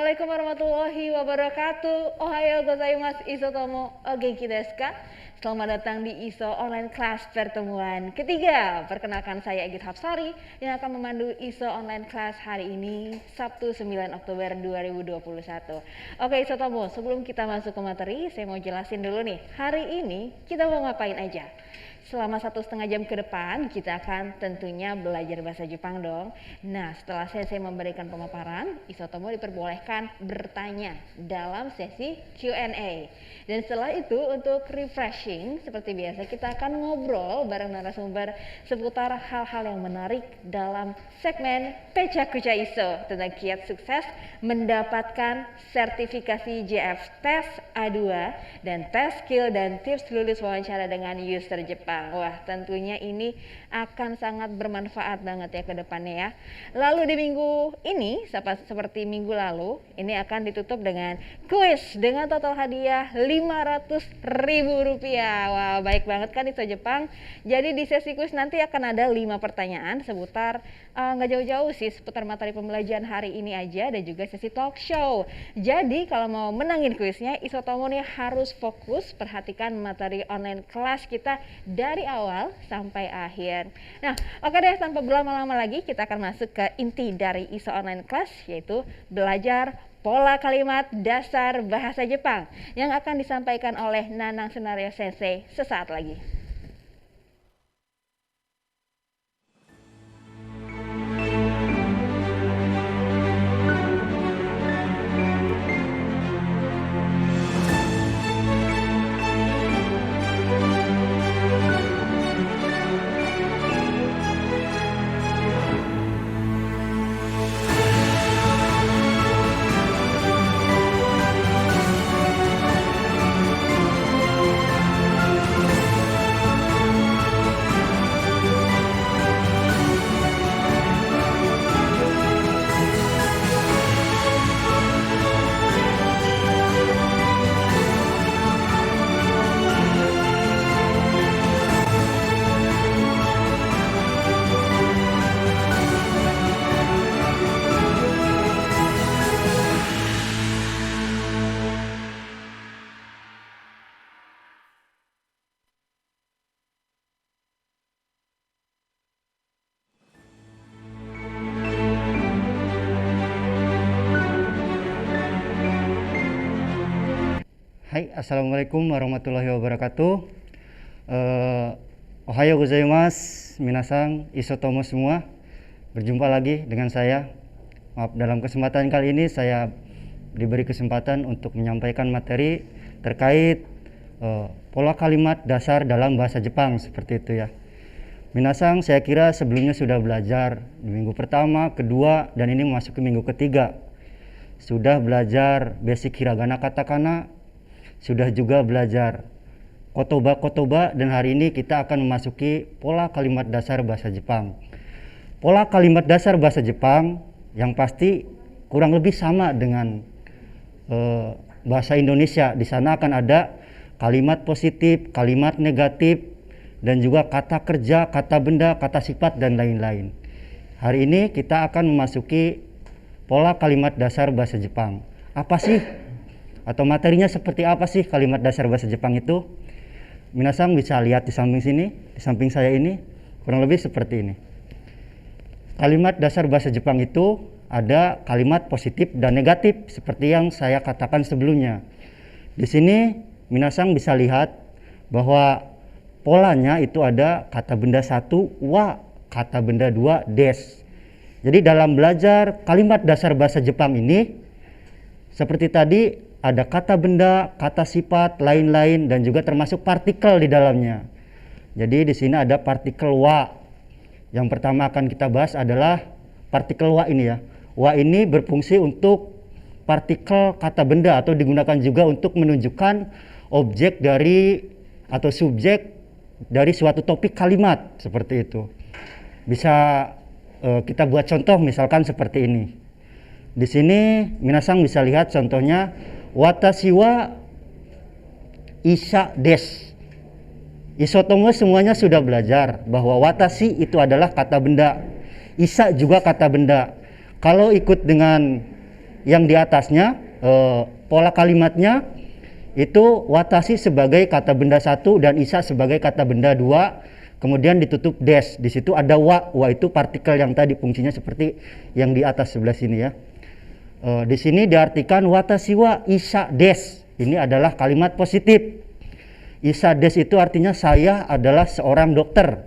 Assalamualaikum warahmatullahi wabarakatuh. Ohayo gozaimasu, iso tomo o genki desu ka? Selamat datang di ISO Online Class pertemuan ketiga. Perkenalkan saya Egit Hapsari yang akan memandu ISO Online Class hari ini Sabtu 9 Oktober 2021. Oke ISO Tomo, sebelum kita masuk ke materi, saya mau jelasin dulu nih. Hari ini kita mau ngapain aja? Selama 1,5 jam ke depan kita akan tentunya belajar bahasa Jepang dong. Nah setelah saya memberikan pemaparan, Isotomo diperbolehkan bertanya dalam sesi Q&A. Dan setelah itu untuk refreshing seperti biasa kita akan ngobrol bareng narasumber seputar hal-hal yang menarik dalam segmen Pecha Kucha ISO tentang kiat sukses mendapatkan sertifikasi JF Tes A2 dan tes skill dan tips lulus wawancara dengan user Jepang. Wah tentunya ini akan sangat bermanfaat banget ya ke depannya ya. Lalu di minggu ini seperti minggu lalu ini akan ditutup dengan kuis dengan total hadiah Rp500.000. Wah baik banget kan itu Jepang. Jadi di sesi kuis nanti akan ada 5 pertanyaan seputar nggak jauh-jauh sih seputar materi pembelajaran hari ini aja dan juga sesi talk show. Jadi kalau mau menangin kuisnya Isotomo nih harus fokus perhatikan materi online kelas kita dari awal sampai akhir. Nah, oke deh tanpa berlama-lama lagi kita akan masuk ke inti dari ISO Online Class yaitu belajar pola kalimat dasar bahasa Jepang yang akan disampaikan oleh Nanang Sunario Sensei sesaat lagi. Hai, assalamualaikum warahmatullahi wabarakatuh. Ohayo gozaimasu, minasan, Isotomo semua. Berjumpa lagi dengan saya. Maaf, dalam kesempatan kali ini saya diberi kesempatan untuk menyampaikan materi terkait pola kalimat dasar dalam bahasa Jepang seperti itu ya. Minasan, saya kira sebelumnya sudah belajar di minggu pertama, kedua, dan ini masuk ke minggu ketiga. Sudah belajar basic hiragana katakana, sudah juga belajar kotoba, dan hari ini kita akan memasuki pola kalimat dasar bahasa Jepang. Pola kalimat dasar bahasa Jepang yang pasti kurang lebih sama dengan bahasa Indonesia. Di sana akan ada kalimat positif, kalimat negatif, dan juga kata kerja, kata benda, kata sifat, dan lain-lain. Hari ini kita akan memasuki pola kalimat dasar bahasa Jepang. Apa sih? Atau materinya seperti apa sih kalimat dasar bahasa Jepang itu? Minasan bisa lihat di samping sini, di samping saya ini, kurang lebih seperti ini. Kalimat dasar bahasa Jepang itu ada kalimat positif dan negatif seperti yang saya katakan sebelumnya. Di sini minasan bisa lihat bahwa polanya itu ada kata benda 1 wa, kata benda 2 des. Jadi dalam belajar kalimat dasar bahasa Jepang ini seperti tadi ada kata benda, kata sifat, lain-lain, dan juga termasuk partikel di dalamnya. Jadi di sini ada partikel wa. Yang pertama akan kita bahas adalah partikel wa ini ya. Wa ini berfungsi untuk partikel kata benda atau digunakan juga untuk menunjukkan objek dari atau subjek dari suatu topik kalimat seperti itu. Bisa kita buat contoh misalkan seperti ini. Di sini minasan bisa lihat contohnya watashi wa isa des. Isotomo semuanya sudah belajar bahwa watashi itu adalah kata benda, isa juga kata benda. Kalau ikut dengan yang di atasnya pola kalimatnya itu watashi sebagai kata benda 1 dan isa sebagai kata benda 2, kemudian ditutup dash. Di situ ada wa itu partikel yang tadi fungsinya seperti yang di atas sebelah sini ya. Di sini diartikan watashi wa isa desu. Ini adalah kalimat positif. Isa desu itu artinya saya adalah seorang dokter.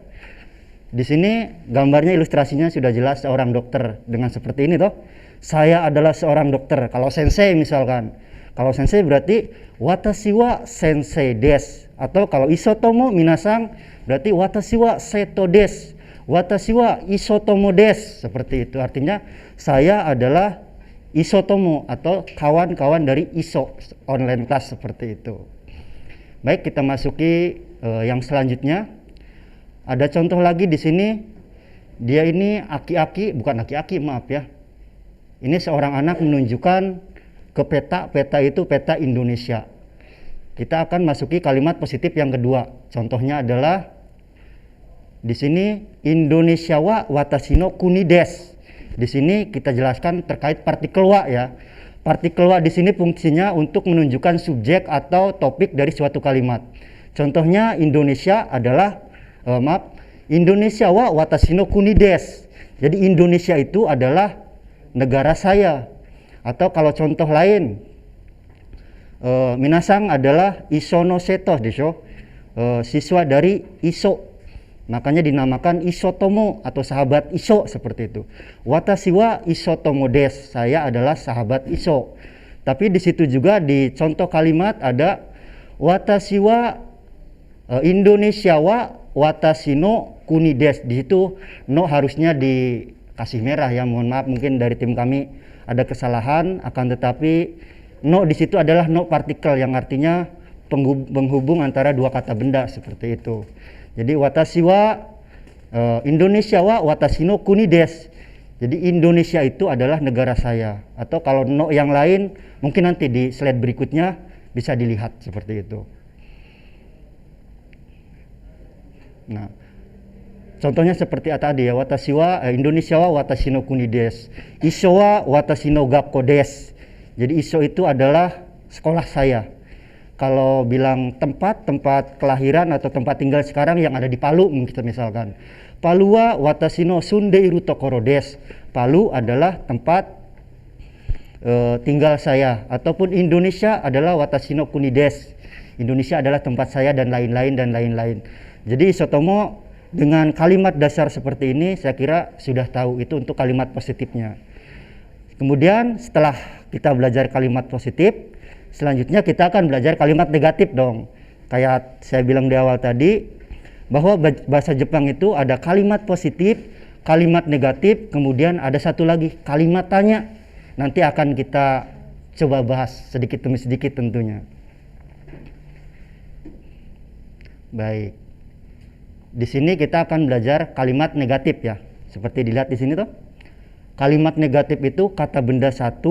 Di sini gambarnya ilustrasinya sudah jelas seorang dokter dengan seperti ini toh. Saya adalah seorang dokter. Kalau sensei misalkan. Kalau sensei berarti watashi wa sensei desu. Atau kalau isotomo minasang berarti watashi wa seto desu. Watashi wa isotomo desu. Seperti itu. Artinya saya adalah isotomo atau kawan-kawan dari iso online class seperti itu. Baik, kita masuki yang selanjutnya. Ada contoh lagi di sini. Dia ini bukan aki-aki, maaf ya. Ini seorang anak menunjukkan ke peta itu peta Indonesia. Kita akan masuki kalimat positif yang kedua. Contohnya adalah di sini Indonesia wa watashi no kuni desu. Di sini kita jelaskan terkait partikel wa ya. Partikel wa di sini fungsinya untuk menunjukkan subjek atau topik dari suatu kalimat. Contohnya Indonesia adalah Indonesia wa watashi no kuni desu. Jadi Indonesia itu adalah negara saya. Atau kalau contoh lain, minasang adalah iso no seto desho, siswa dari iso. Makanya dinamakan isotomo atau sahabat iso seperti itu. Watashi wa isotomo desu, saya adalah sahabat iso. Tapi di situ juga di contoh kalimat ada watashi wa Indonesia wa watashi no kuni desu. Di situ no harusnya dikasih merah ya, mohon maaf mungkin dari tim kami ada kesalahan, akan tetapi no di situ adalah no partikel yang artinya penghubung antara dua kata benda seperti itu. Jadi watashi wa Indonesia wa watashi no kuni desu. Jadi Indonesia itu adalah negara saya. Atau kalau no yang lain mungkin nanti di slide berikutnya bisa dilihat seperti itu. Nah, contohnya seperti tadi ya, watashi wa Indonesia wa watashi no kuni desu. Iso wa watashi no gakko desu. Jadi iso itu adalah sekolah saya. Kalau bilang tempat kelahiran atau tempat tinggal sekarang yang ada di Palu misalkan. Palu wa watashi no sundeiru tokoro desu. Palu adalah tempat tinggal saya. Ataupun Indonesia adalah watashi no kuni desu. Indonesia adalah tempat saya dan lain-lain. Jadi isotomo dengan kalimat dasar seperti ini saya kira sudah tahu itu untuk kalimat positifnya. Kemudian setelah kita belajar kalimat positif, selanjutnya kita akan belajar kalimat negatif dong. Kayak saya bilang di awal tadi bahwa bahasa Jepang itu ada kalimat positif, kalimat negatif, kemudian ada satu lagi kalimat tanya. Nanti akan kita coba bahas sedikit demi sedikit tentunya. Baik. Di sini kita akan belajar kalimat negatif ya. Seperti dilihat di sini tuh. Kalimat negatif itu kata benda 1,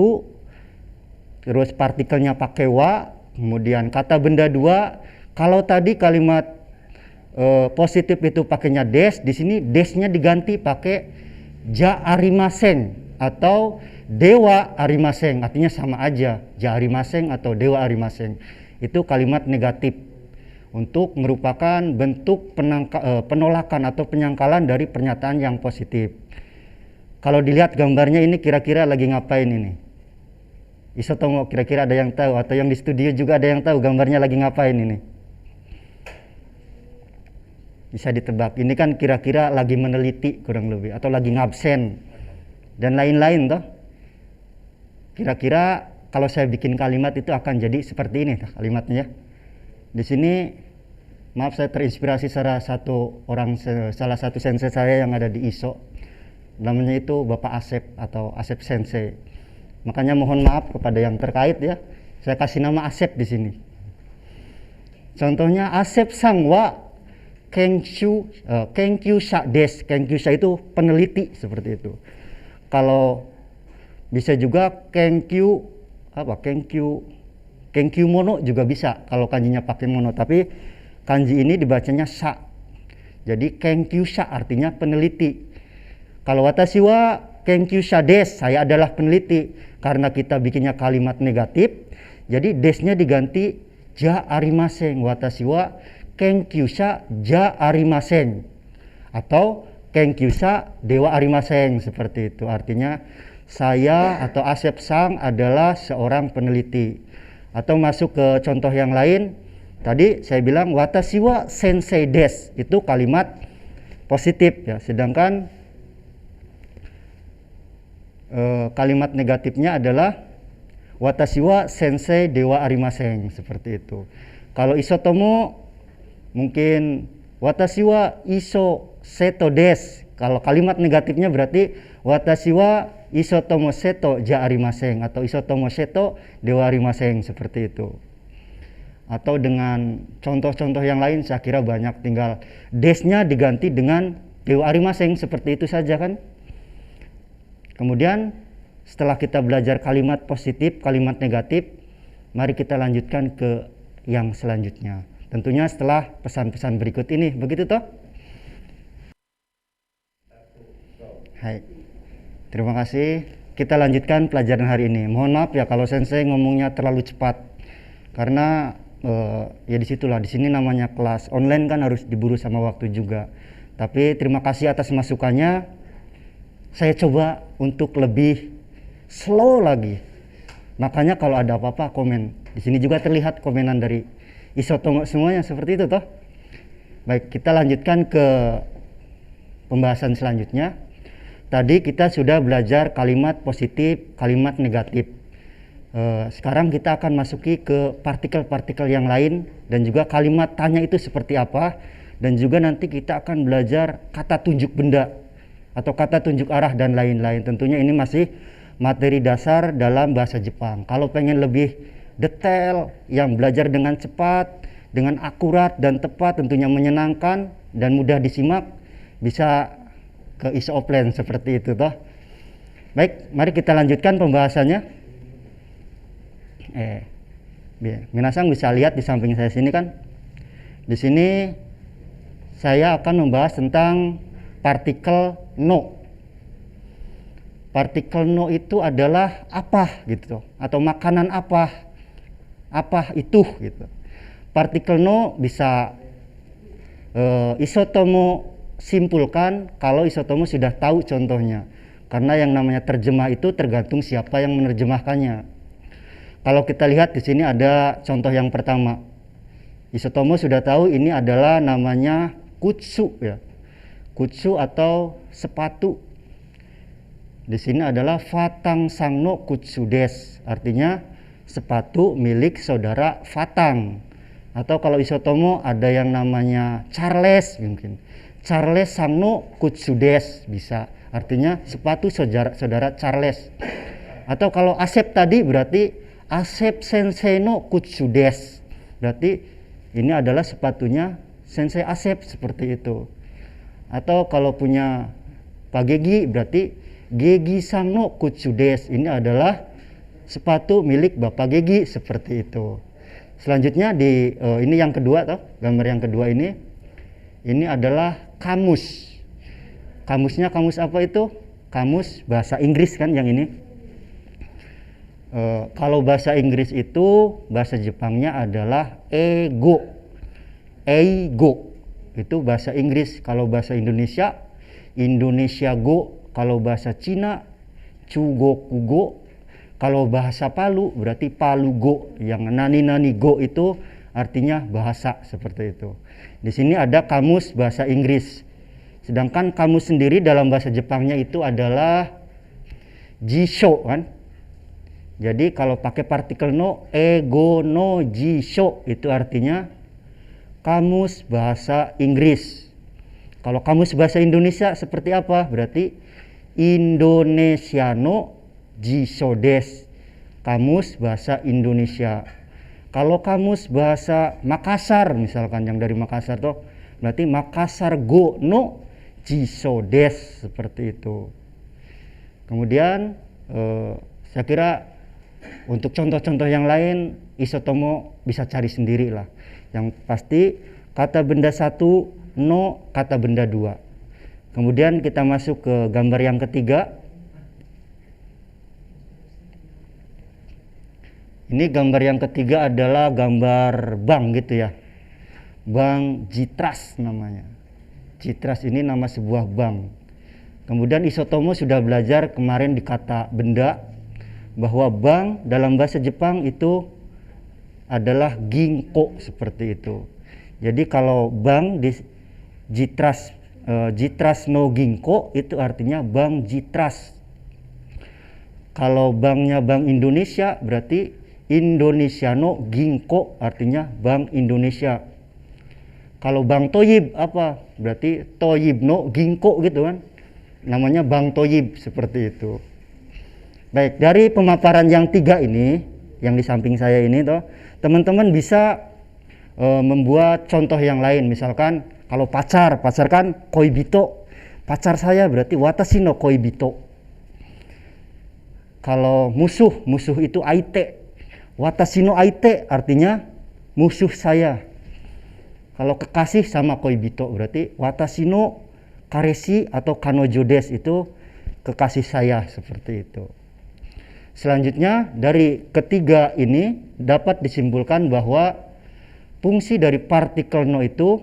terus partikelnya pakai wa, kemudian kata benda 2. Kalau tadi kalimat positif itu pakainya des, di sini desnya diganti pakai ja arimaseng atau dewa arimaseng. Artinya sama aja, ja arimaseng atau dewa arimaseng. Itu kalimat negatif. Untuk merupakan bentuk penolakan atau penyangkalan dari pernyataan yang positif. Kalau dilihat gambarnya ini kira-kira lagi ngapain ini? Isotomo kira-kira ada yang tahu, atau yang di studio juga ada yang tahu gambarnya lagi ngapain ini? Bisa ditebak, ini kan kira-kira lagi meneliti kurang lebih, atau lagi ngabsen dan lain-lain toh. Kira-kira kalau saya bikin kalimat itu akan jadi seperti ini kalimatnya. Di sini maaf saya terinspirasi salah satu sensei saya yang ada di ISO. Namanya itu Bapak Asep atau Asep Sensei. Makanya mohon maaf kepada yang terkait ya. Saya kasih nama Asep di sini. Contohnya Asep sang wa kenkyusha desu. Kenkyusha itu peneliti seperti itu. Kalau bisa juga kenkyu mono juga bisa kalau kanjinya pakai mono, tapi kanji ini dibacanya sha. Jadi kenkyusha artinya peneliti. Kalau watashi wa kenkyusha desu, saya adalah peneliti. karena kita bikinnya kalimat negatif, jadi desnya diganti ja arimasen, watashi wa kenkyusha ja arimasen, atau kenkyusha dewa arimasen, seperti itu. Artinya saya atau Asep Sang adalah seorang peneliti. Atau masuk ke contoh yang lain, tadi saya bilang watashi wa sensei desu, itu kalimat positif ya, sedangkan kalimat negatifnya adalah watashi wa sensei dewa arimasen, seperti itu. Kalau isotomo mungkin watashi wa iso seto desu. Kalau kalimat negatifnya berarti watashi wa isotomo seto ja arimasen atau isotomo seto dewa arimasen, seperti itu. Atau dengan contoh-contoh yang lain saya kira banyak, tinggal desnya diganti dengan dewa arimasen, seperti itu saja kan. Kemudian setelah kita belajar kalimat positif, kalimat negatif, mari kita lanjutkan ke yang selanjutnya. Tentunya setelah pesan-pesan berikut ini, begitu toh? Hai, terima kasih. Kita lanjutkan pelajaran hari ini. Mohon maaf ya kalau sensei ngomongnya terlalu cepat, karena ya disitulah, di sini namanya kelas online kan, harus diburu sama waktu juga. Tapi terima kasih atas masukannya. Saya coba untuk lebih slow lagi. Makanya kalau ada apa-apa komen. Di sini juga terlihat komenan dari isotomo semuanya, seperti itu toh. Baik, kita lanjutkan ke pembahasan selanjutnya. Tadi kita sudah belajar kalimat positif, kalimat negatif. Sekarang kita akan masuki ke partikel-partikel yang lain, dan juga kalimat tanya itu seperti apa, dan juga nanti kita akan belajar kata tunjuk benda atau kata tunjuk arah dan lain-lain. Tentunya ini masih materi dasar dalam bahasa Jepang. Kalau pengen lebih detail, yang belajar dengan cepat, dengan akurat dan tepat, tentunya menyenangkan dan mudah disimak, bisa ke ISO offline seperti itu toh. Baik, mari kita lanjutkan pembahasannya. Minasang bisa lihat di samping saya sini kan. Di sini saya akan membahas tentang partikel no. Partikel no itu adalah apa gitu, atau makanan apa itu gitu. Partikel no bisa isotomo simpulkan kalau isotomo sudah tahu contohnya, karena yang namanya terjemah itu tergantung siapa yang menerjemahkannya. Kalau kita lihat di sini ada contoh yang pertama, isotomo sudah tahu ini adalah namanya kutsu ya. Kutsu atau sepatu. Di sini adalah Fatang Sangno Kutsu des, artinya sepatu milik saudara Fatang. Atau kalau isotomo ada yang namanya Charles, mungkin Charles Sangno Kutsu des bisa, artinya sepatu saudara Charles. Atau kalau Asep tadi berarti Asep Sensei no Kutsu des, berarti ini adalah sepatunya Sensei Asep, seperti itu. Atau kalau punya Pak Gegi berarti Gegi Sang no Kutsu des, ini adalah sepatu milik Bapak Gegi, seperti itu. Selanjutnya di ini yang kedua toh, gambar yang kedua ini adalah kamus. Kamusnya kamus apa itu? Kamus bahasa Inggris kan yang ini. Kalau bahasa Inggris itu, bahasa Jepangnya adalah eigo. Eigo itu bahasa Inggris. Kalau bahasa Indonesia, Indonesia go. Kalau bahasa Cina, Chugoku go. Kalau bahasa Palu berarti Palu go. Yang nani go itu artinya bahasa, seperti itu. Di sini ada kamus bahasa Inggris. Sedangkan kamus sendiri dalam bahasa Jepangnya itu adalah jisho kan. Jadi kalau pakai partikel no, ego no jisho, itu artinya kamus bahasa Inggris. Kalau kamus bahasa Indonesia seperti apa? Berarti Indonesia no jisho des, kamus bahasa Indonesia. Kalau kamus bahasa Makassar misalkan, yang dari Makassar tuh, berarti Makassar go no jisho des, seperti itu. Kemudian saya kira untuk contoh-contoh yang lain isotomo bisa cari sendiri lah. Yang pasti kata benda satu no, kata benda dua. Kemudian kita masuk ke gambar yang ketiga. Ini gambar yang ketiga adalah gambar bank gitu ya. Bank Jitras namanya. Jitras ini nama sebuah bank. Kemudian Isotomo sudah belajar kemarin di kata benda bahwa bank dalam bahasa Jepang itu adalah ginko seperti itu. Jadi kalau bank di Jitras Jitras no Ginko itu artinya bank Jitras. Kalau banknya Bank Indonesia berarti Indonesia no Ginko artinya Bank Indonesia. Kalau Bank Toyib apa? Berarti Toyib no Ginko gitu kan. Namanya Bank Toyib seperti itu. Baik, dari pemaparan yang 3 ini, yang di samping saya ini toh, teman-teman bisa membuat contoh yang lain. Misalkan kalau pacar kan koibito. Pacar saya berarti watashi no koibito. Kalau musuh itu aite. Watashi no aite artinya musuh saya. Kalau kekasih sama koibito berarti watashi no kareshi atau kanojo desu, itu kekasih saya, seperti itu. Selanjutnya dari ketiga ini dapat disimpulkan bahwa fungsi dari partikel no itu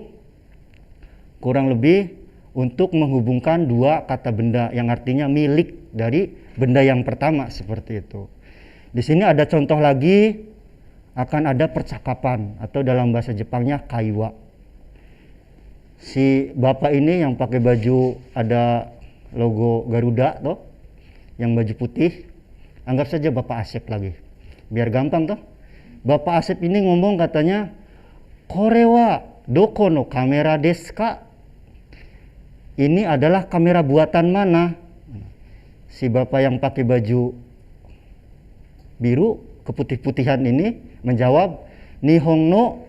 kurang lebih untuk menghubungkan dua kata benda yang artinya milik dari benda yang pertama, seperti itu. Di sini ada contoh lagi, akan ada percakapan atau dalam bahasa Jepangnya kaiwa. Si bapak ini yang pakai baju ada logo Garuda toh, yang baju putih, anggap saja Bapak Asep lagi, biar gampang toh. Bapak Asep ini ngomong katanya, "Kore wa doko no kamera desu ka?" Ini adalah kamera buatan mana? Si bapak yang pakai baju biru keputih-putihan ini menjawab, "Nihon no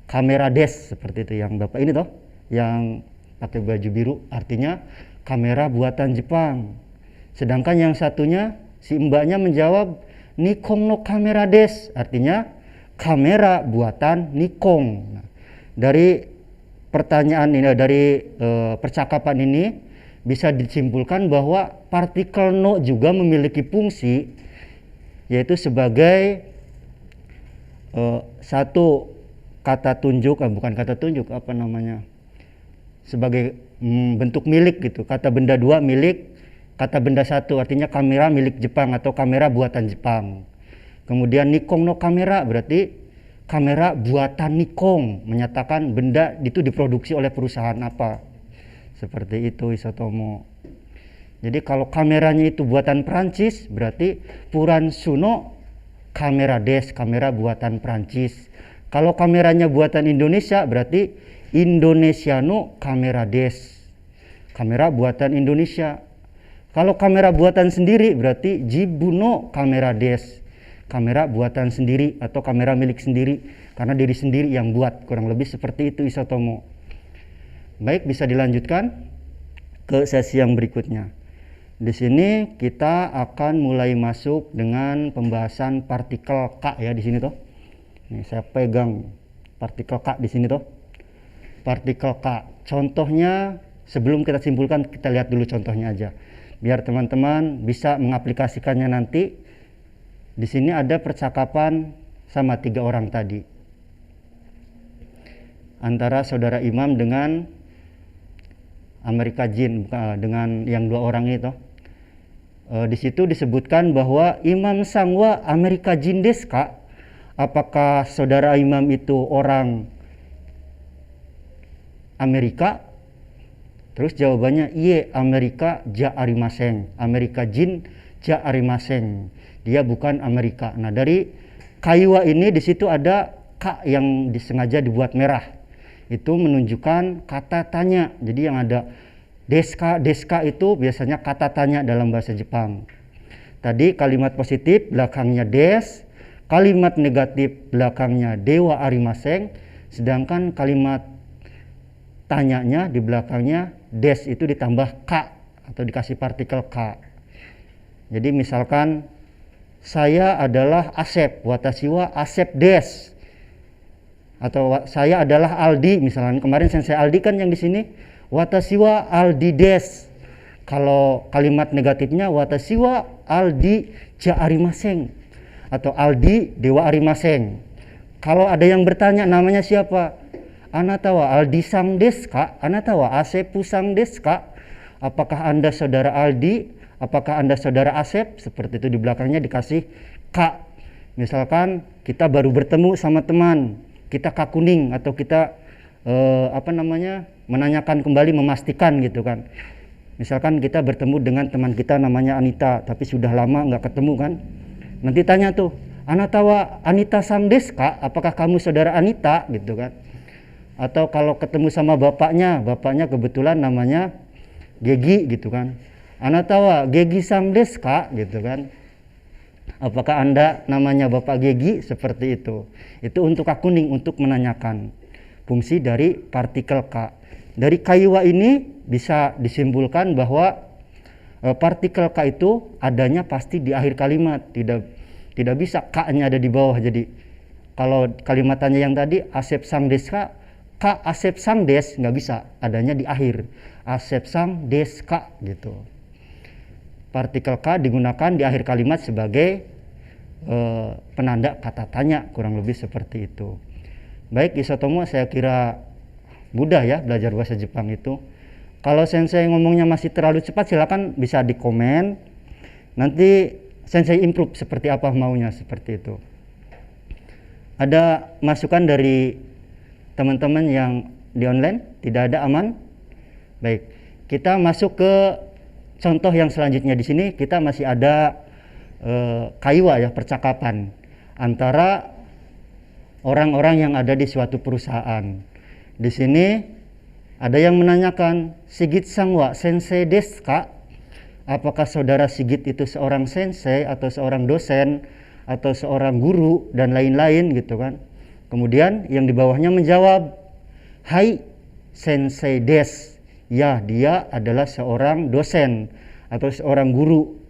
kamera desu," seperti itu. Yang bapak ini toh, yang pakai baju biru artinya kamera buatan Jepang. Sedangkan yang satunya, si mbaknya menjawab, "Nikon no kamera desu," artinya kamera buatan Nikon. Nah, dari pertanyaan ini, dari percakapan ini bisa disimpulkan bahwa partikel no juga memiliki fungsi, yaitu sebagai satu kata tunjuk, bukan kata tunjuk, apa namanya, sebagai bentuk milik gitu. Kata benda 2 milik, kata benda 1 artinya kamera milik Jepang atau kamera buatan Jepang. Kemudian Nikon no kamera berarti kamera buatan Nikon, menyatakan benda itu diproduksi oleh perusahaan apa. Seperti itu Isotomo. Jadi kalau kameranya itu buatan Prancis berarti Furansu no kamera desu, kamera buatan Prancis. Kalau kameranya buatan Indonesia berarti Indonesia no kamera desu, kamera buatan Indonesia. Kalau kamera buatan sendiri berarti Jibu no kamera desu, kamera buatan sendiri atau kamera milik sendiri, karena diri sendiri yang buat. Kurang lebih seperti itu Isotomo. Baik, bisa dilanjutkan ke sesi yang berikutnya. Di sini kita akan mulai masuk dengan pembahasan partikel K ya, di sini toh. Nih, saya pegang partikel K di sini toh. Partikel K. Contohnya sebelum kita simpulkan, kita lihat dulu contohnya aja, biar teman-teman bisa mengaplikasikannya nanti. Di sini ada percakapan sama 3 orang tadi, antara saudara Imam dengan Amerika Jin, dengan yang 2 orang itu. Di situ disebutkan bahwa Imam Sangwa Amerika Jin desu ka? Apakah saudara Imam itu orang Amerika? Terus jawabannya, "Iye, Amerika ja arimasen." Amerika Jin ja arimasen. Dia bukan Amerika. Nah, dari kaiwa ini di situ ada K yang disengaja dibuat merah. Itu menunjukkan kata tanya. Jadi yang ada deska itu biasanya kata tanya dalam bahasa Jepang. Tadi kalimat positif belakangnya des, kalimat negatif belakangnya dewa arimasen, sedangkan kalimat tanyanya di belakangnya des itu ditambah K atau dikasih partikel K. Jadi misalkan saya adalah Asep, watashi wa Asep des. Atau saya adalah Aldi, misalnya kemarin sensei Aldi kan yang di sini, watashi wa Aldi des. Kalau kalimat negatifnya watashi wa Aldi ja arimasen. atau Aldi Dewa Arimaseng. Kalau ada yang bertanya namanya siapa? Anatawa Aldi Sang Deska, Anatawa Asepu Sang Deska. Apakah Anda saudara Aldi? Apakah Anda saudara Asep? Seperti itu, di belakangnya dikasih Kak. Misalkan kita baru bertemu sama teman, kita Kak Kuning, atau kita menanyakan kembali, memastikan gitu kan. Misalkan kita bertemu dengan teman kita namanya Anita, tapi sudah lama nggak ketemu kan. Nanti tanya tuh, Anatawa Anita Sang Deska, apakah kamu saudara Anita gitu kan. Atau kalau ketemu sama bapaknya kebetulan namanya Gegi gitu kan. Anatawa Gegi Sang Deska gitu kan. Apakah Anda namanya Bapak Gegi? Seperti itu. Itu untuk Kak Kuning, untuk menanyakan fungsi dari partikel K. Dari kaiwa ini bisa disimpulkan bahwa partikel K itu adanya pasti di akhir kalimat, tidak bisa K-nya ada di bawah. Jadi kalau kalimatannya yang tadi Asep Sang Deska, K Asep Sang Des, nggak bisa, adanya di akhir. Asep Sang Deska gitu. Partikel K digunakan di akhir kalimat sebagai penanda kata tanya, kurang lebih seperti itu. Baik Isotomo, saya kira mudah ya belajar bahasa Jepang itu. Kalau sensei ngomongnya masih terlalu cepat, silakan bisa di komen. Nanti sensei improve seperti apa maunya, seperti itu. Ada masukan dari teman-teman yang di online? Tidak ada, aman? Baik, kita masuk ke contoh yang selanjutnya. Di sini kita masih ada kaiwa ya, percakapan antara orang-orang yang ada di suatu perusahaan. Di sini ada yang menanyakan, Sigit Sangwa sensei desu ka? Apakah saudara Sigit itu seorang sensei atau seorang dosen atau seorang guru dan lain-lain gitu kan. Kemudian yang di bawahnya menjawab, Hai sensei des. Ya, dia adalah seorang dosen atau seorang guru.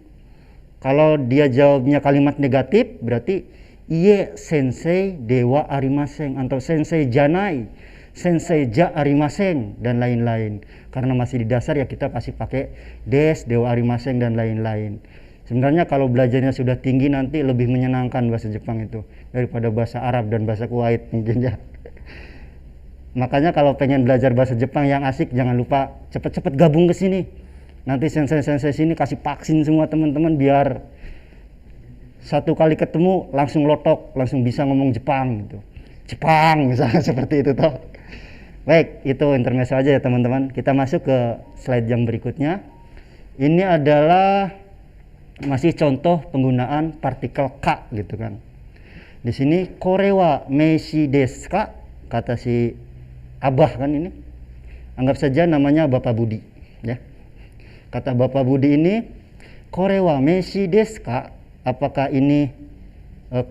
Kalau dia jawabnya kalimat negatif, berarti Iye sensei dewa arimaseng atau sensei janai, sensei ja arimaseng dan lain-lain. Karena masih di dasar ya kita pasti pakai des, dewa arimaseng dan lain-lain. Sebenarnya kalau belajarnya sudah tinggi nanti lebih menyenangkan bahasa Jepang itu daripada bahasa Arab dan bahasa Kuwait mungkin ya. Makanya kalau pengen belajar bahasa Jepang yang asik, jangan lupa cepet-cepet gabung ke sini. Nanti sensei-sensei sini kasih vaksin semua teman-teman biar satu kali ketemu langsung lotok, langsung bisa ngomong Jepang gitu. Jepang misalnya seperti itu toh. Baik, itu intermezzo aja ya teman-teman. Kita masuk ke slide yang berikutnya. Ini adalah masih contoh penggunaan partikel K gitu kan. Di sini korewa meishi desu ka? Kata si Abah kan ini. Anggap saja namanya Bapak Budi ya. Kata Bapak Budi ini, korewa meishi desu ka? Apakah ini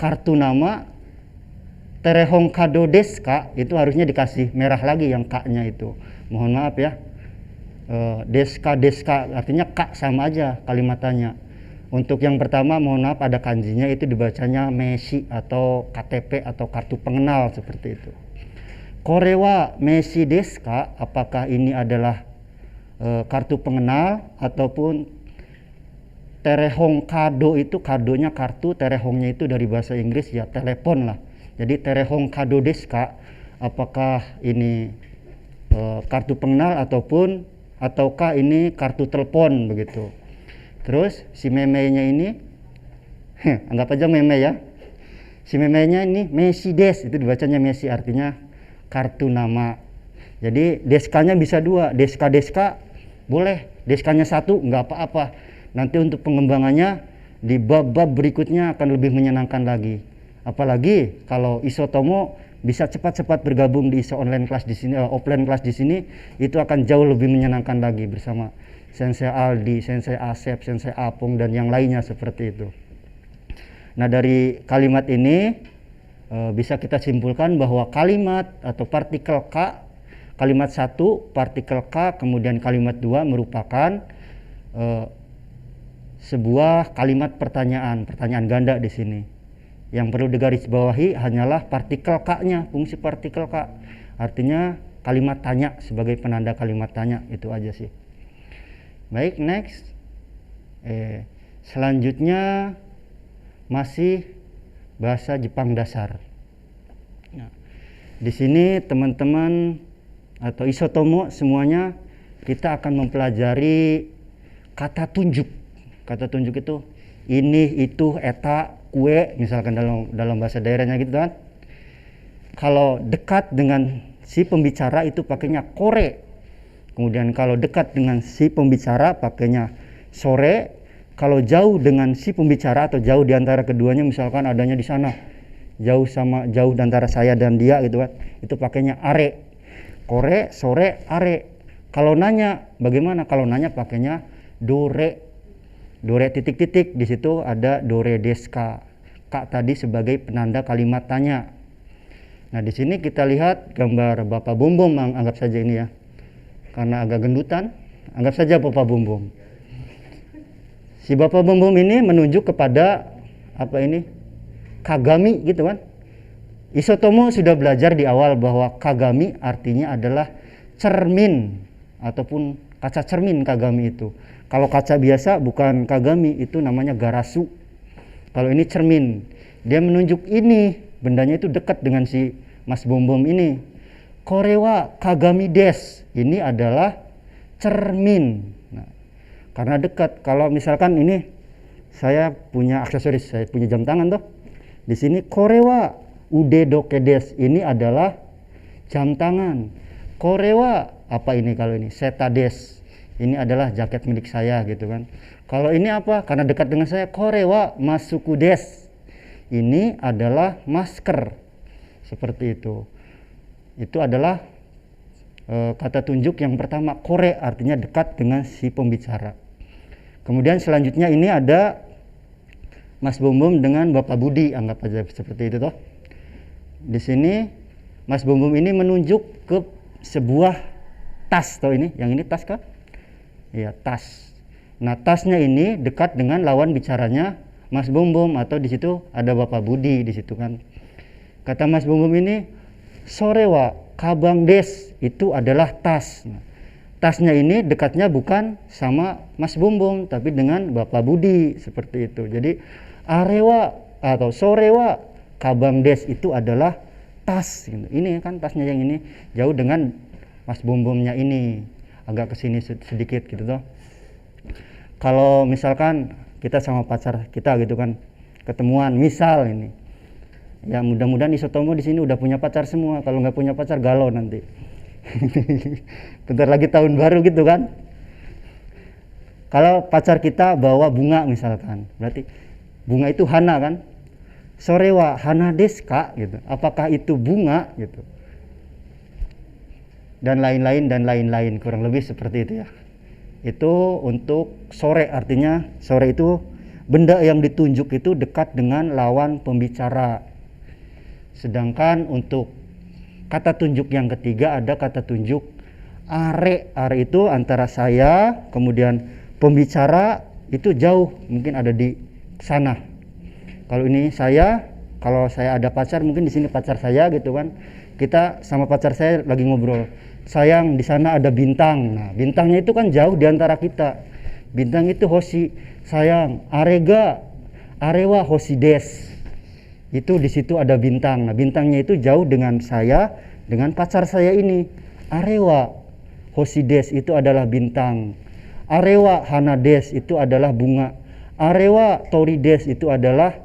kartu nama? Terehong kado desu ka? Itu harusnya dikasih merah lagi yang K-nya itu. Mohon maaf ya. Deska artinya K sama aja kalimatannya. Untuk yang pertama mohon maaf ada kanjinya itu dibacanya meishi atau KTP atau kartu pengenal seperti itu. Korewa meishi desu ka? Apakah ini adalah kartu pengenal ataupun terehong kado itu kadonya kartu, terehongnya itu dari bahasa Inggris ya telepon lah. Jadi terehong kado desu ka? Apakah ini kartu pengenal ataukah ini kartu telepon begitu. Terus si memenya ini anggap aja meme ya. Si memenya ini meishi desu, itu dibacanya meishi artinya kartu nama. Jadi deskanya bisa dua, deska boleh, deskanya satu nggak apa-apa. Nanti untuk pengembangannya di bab-bab berikutnya akan lebih menyenangkan lagi. Apalagi kalau Isotomo bisa cepat-cepat bergabung di ISO online kelas di sini, offline kelas di sini, itu akan jauh lebih menyenangkan lagi bersama Sensei Aldi, Sensei Asep, Sensei Apung dan yang lainnya seperti itu. Nah, dari kalimat ini bisa kita simpulkan bahwa kalimat atau partikel K, kalimat 1 partikel K kemudian kalimat 2 merupakan sebuah kalimat pertanyaan ganda di sini. Yang perlu digarisbawahi hanyalah partikel K-nya, fungsi partikel K. Artinya kalimat tanya sebagai penanda kalimat tanya, itu aja sih. Baik, next. Selanjutnya masih bahasa Jepang dasar. Nah, di sini teman-teman atau isotomo semuanya kita akan mempelajari kata tunjuk. Kata tunjuk itu ini, itu, eta, kue, misalkan dalam bahasa daerahnya gitu kan. Kalau dekat dengan si pembicara itu pakainya kore. Kemudian kalau dekat dengan si pembicara pakainya sore. Kalau jauh dengan si pembicara atau jauh di antara keduanya, misalkan adanya di sana, jauh di antara saya dan dia gitu kan, itu pakainya are. Kore, sore, are. Kalau nanya bagaimana? Kalau nanya pakainya dore. Dore titik-titik, di situ ada dore deska. Kak tadi sebagai penanda kalimat tanya. Nah, di sini kita lihat gambar Bapak Bom Bom, anggap saja ini ya. Karena agak gendutan, anggap saja Bapak Bom Bom. Si Bapak Bom Bom ini menunjuk kepada apa ini? Kagami gitu kan. Isotomo sudah belajar di awal bahwa kagami artinya adalah cermin ataupun kaca cermin. Kagami itu. Kalau kaca biasa bukan kagami, itu namanya garasu. Kalau ini cermin, dia menunjuk ini, bendanya itu dekat dengan si Mas Bom Bom ini. Korewa kagami des, ini adalah cermin. Nah, karena dekat. Kalau misalkan ini saya punya aksesoris, saya punya jam tangan tuh. Di sini korewa ude doke des, ini adalah jam tangan. Korewa apa ini kalau ini? Seta des. Ini adalah jaket milik saya gitu kan. Kalau ini apa? Karena dekat dengan saya, korewa masuku des. Ini adalah masker. Seperti itu. Itu adalah kata tunjuk yang pertama, kore, artinya dekat dengan si pembicara. Kemudian selanjutnya ini ada Mas Bom Bom dengan Bapak Budi, anggap aja seperti itu toh. Di sini Mas Bom Bom ini menunjuk ke sebuah tas toh ini, yang ini tas kan? Ya, tas. Nah, tasnya ini dekat dengan lawan bicaranya Mas Bom Bom, atau di situ ada Bapak Budi di situ kan. Kata Mas Bom Bom ini, sore wa kabang des, itu adalah tas. Nah, tasnya ini dekatnya bukan sama Mas Bom Bom tapi dengan Bapak Budi, seperti itu. Jadi arewa atau sore wa kabang des itu adalah tas. Ini kan tasnya yang ini jauh dengan Mas Bom Bomnya ini. Agak kesini sedikit gitu toh. Kalau misalkan kita sama pacar kita gitu kan, ketemuan misal ini, ya mudah-mudahan isotomo di sini udah punya pacar semua. Kalau nggak punya pacar galau nanti. Bentar lagi tahun baru gitu kan. Kalau pacar kita bawa bunga misalkan, berarti bunga itu hana kan. Sorewa hana deska gitu. Apakah itu bunga gitu? Dan lain-lain, kurang lebih seperti itu ya. Itu untuk sore, artinya sore itu benda yang ditunjuk itu dekat dengan lawan pembicara. Sedangkan untuk kata tunjuk yang ketiga ada kata tunjuk are. Are itu antara saya kemudian pembicara itu jauh, mungkin ada di sana. Kalau ini saya, kalau saya ada pacar, mungkin di sini pacar saya gitu kan. Kita sama pacar saya lagi ngobrol. Sayang, di sana ada bintang. Nah, bintangnya itu kan jauh di antara kita. Bintang itu hoshi. Sayang, arega, arewa hoshi des. Itu di situ ada bintang. Nah, bintangnya itu jauh dengan saya, dengan pacar saya ini. Arewa hoshi des itu adalah bintang. Arewa hana des itu adalah bunga. Arewa tori des itu adalah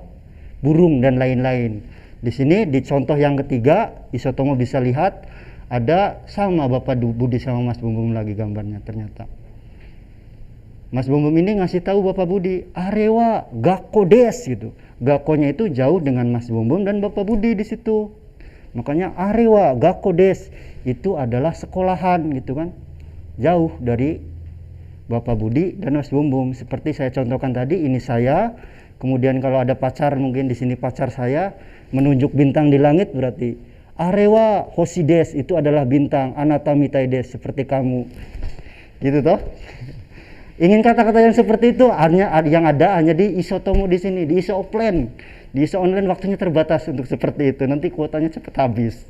burung dan lain-lain. Di sini di contoh yang ketiga, isotomo bisa lihat ada sama Bapak Budi sama Mas Bom Bom lagi gambarnya ternyata. Mas Bom Bom ini ngasih tahu Bapak Budi, arewa gakko des gitu. Gakkonya itu jauh dengan Mas Bom Bom dan Bapak Budi di situ. Makanya arewa gakko des itu adalah sekolahan gitu kan. Jauh dari Bapak Budi dan Mas Bom Bom. Seperti saya contohkan tadi, ini saya. Kemudian kalau ada pacar, mungkin di sini pacar saya menunjuk bintang di langit, berarti arewa hoshi des itu adalah bintang, anata mitai des, seperti kamu. Gitu toh. Ingin kata-kata yang seperti itu yang ada hanya di isotomo di sini, di iso offline. Di iso online waktunya terbatas untuk seperti itu. Nanti kuotanya cepat habis.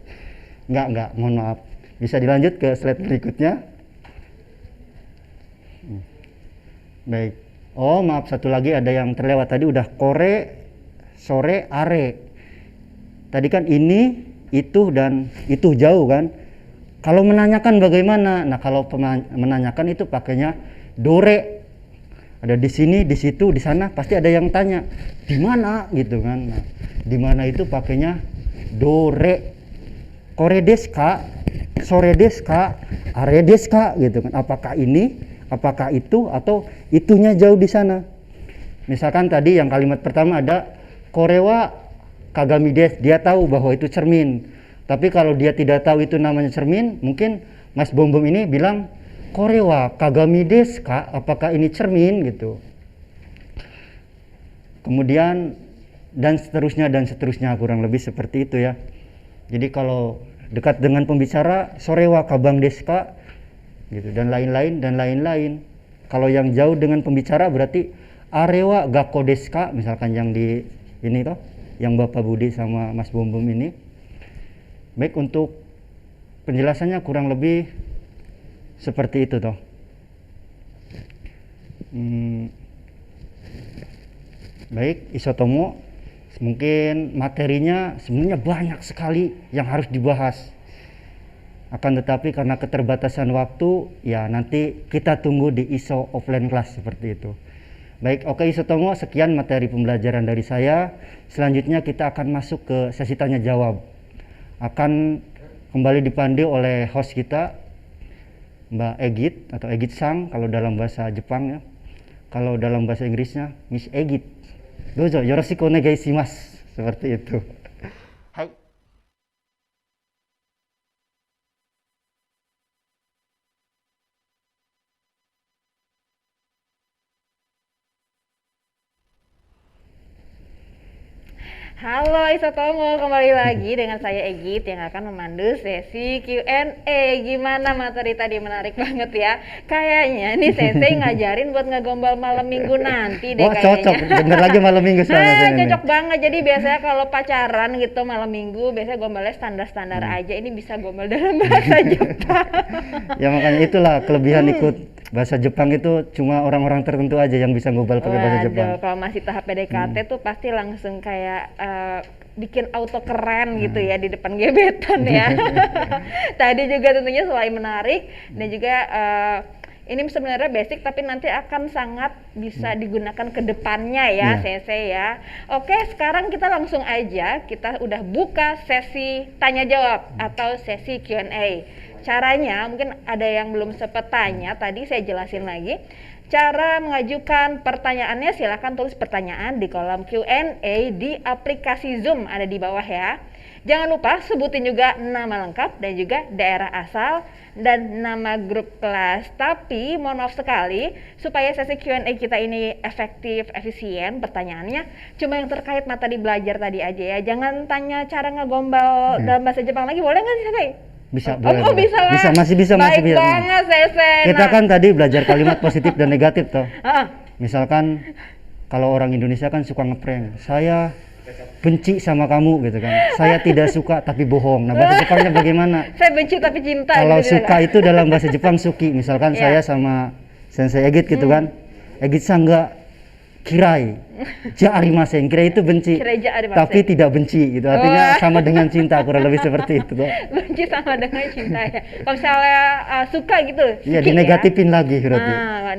Enggak, mohon maaf. Bisa dilanjut ke slide berikutnya. Baik. Oh, maaf, satu lagi ada yang terlewat tadi, udah kore, sore, are. Tadi kan ini, itu, dan itu jauh kan. Kalau menanyakan bagaimana? Nah, kalau menanyakan itu pakainya dore. Ada di sini, di situ, di sana, pasti ada yang tanya, di mana gitu kan. Nah, di mana itu pakainya dore. Kore desu ka? Sore desu ka? Are desu ka? Gitu kan. Apakah ini, apakah itu, atau itunya jauh di sana. Misalkan tadi yang kalimat pertama ada kore wa kagami desu, dia tahu bahwa itu cermin. Tapi kalau dia tidak tahu itu namanya cermin, mungkin Mas Bom Bom ini bilang kore wa kagami desu ka, apakah ini cermin gitu. Kemudian dan seterusnya kurang lebih seperti itu ya. Jadi kalau dekat dengan pembicara sore wa kabang desu ka gitu, dan lain-lain. Kalau yang jauh dengan pembicara berarti are wa gakko desu ka, misalkan yang di ini toh, yang Bapak Budi sama Mas Bom Bom ini. Baik, untuk penjelasannya kurang lebih seperti itu toh. Baik, isotomo, mungkin materinya sebenarnya banyak sekali yang harus dibahas. Akan tetapi karena keterbatasan waktu, ya nanti kita tunggu di ISO offline class seperti itu. Baik, oke isotomo, sekian materi pembelajaran dari saya. Selanjutnya kita akan masuk ke sesi tanya jawab. Akan kembali dipandu oleh host kita, Mbak Egit atau Egit Sang kalau dalam bahasa Jepang ya. Kalau dalam bahasa Inggrisnya Miss Egit. Dozo yoroshiku onegai shimasu. Seperti itu. Hai. Halo Isotomo, kembali lagi dengan saya Egit yang akan memandu sesi Q&A. Gimana materi tadi? Menarik banget ya. Kayaknya nih Sensei ngajarin buat ngegombal malam minggu nanti deh. Wah, kayaknya. cocok, bener lagi malam minggu soalnya. Cocok banget. Jadi biasanya kalau pacaran gitu malam minggu biasanya gombalnya standar-standar aja. Ini bisa gombal dalam bahasa Jepang. Ya makanya itulah kelebihan ikut bahasa Jepang, itu cuma orang-orang tertentu aja yang bisa ngobrol pakai bahasa Jepang. Kalau masih tahap PDKT tuh pasti langsung kayak bikin auto keren gitu ya di depan gebetan ya. Tadi juga tentunya selain menarik dan juga ini sebenarnya basic tapi nanti akan sangat bisa digunakan ke depannya ya, Sensei ya. Oke, sekarang kita langsung aja, kita udah buka sesi tanya jawab atau sesi Q&A. Caranya mungkin ada yang belum sempat tanya, tadi saya jelasin lagi. Cara mengajukan pertanyaannya silahkan tulis pertanyaan di kolom Q&A di aplikasi Zoom ada di bawah ya. Jangan lupa sebutin juga nama lengkap dan juga daerah asal dan nama grup kelas. Tapi mohon maaf sekali, supaya sesi Q&A kita ini efektif, efisien, pertanyaannya cuma yang terkait materi belajar tadi aja ya. Jangan tanya cara ngegombal dalam bahasa Jepang lagi, boleh nggak sih Sensei? Bisa, boleh. Bisa lah. Bisa, masih bisa. Baik banget, Sensei. Kita kan tadi belajar kalimat positif dan negatif toh. Misalkan kalau orang Indonesia kan suka ngeprank. Saya benci sama kamu gitu kan. Saya tidak suka tapi bohong. Nah, bahasa Jepangnya bagaimana? Saya benci tapi cinta. Kalau gitu suka itu dalam bahasa Jepang suki. Misalkan saya sama Sensei Egit gitu kan. Egit sangga kirai. Ja'arimasen. Kirai itu benci. Tapi tidak benci gitu. Artinya sama dengan cinta, kurang lebih seperti itu toh. Benci sama dengan cinta ya. Kalau misalnya suka gitu. Iya, dinegatifin lagi berarti.